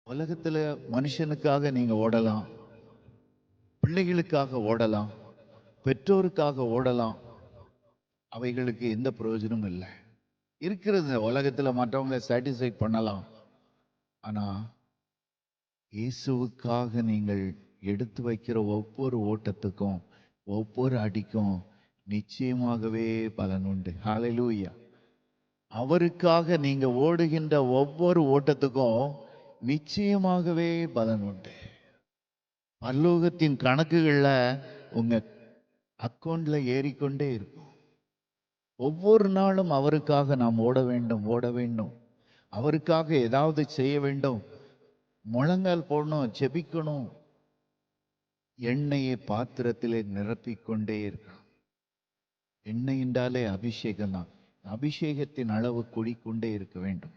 உலகத்துல மனுஷனுக்காக நீங்க ஓடலாம், பிள்ளைகளுக்காக ஓடலாம், பெற்றோருக்காக ஓடலாம். அவைகளுக்கு எந்த பிரயோஜனமும் இல்லை. இருக்கிறது உலகத்துல மற்றவங்க சாட்டிஸ்ஃபை பண்ணலாம். ஆனா இயேசுவுக்காக நீங்கள் எடுத்து வைக்கிற ஒவ்வொரு ஓட்டத்துக்கும், ஒவ்வொரு அடிக்கும் நிச்சயமாகவே பலன் உண்டு. ஹalleluya. அவருக்காக நீங்க ஓடுகின்ற ஒவ்வொரு ஓட்டத்துக்கும் நிச்சயமாகவே பலன் உண்டு. பரலோகத்தின் கணக்குகள்ல உங்க அக்கவுண்ட்ல ஏறிக்கொண்டே இருக்கும். ஒவ்வொரு நாளும் அவருக்காக நாம் ஓட வேண்டும், ஓட வேண்டும். அவருக்காக ஏதாவது செய்ய வேண்டும், முழங்கால் போடணும், ஜெபிக்கணும். எண்ணெயை பாத்திரத்திலே நிரப்பிக்கொண்டே இருக்கணும். எண்ணெய் என்றாலே அபிஷேகம் தான். அபிஷேகத்தின் அளவு கூடிக்கொண்டே இருக்க வேண்டும்.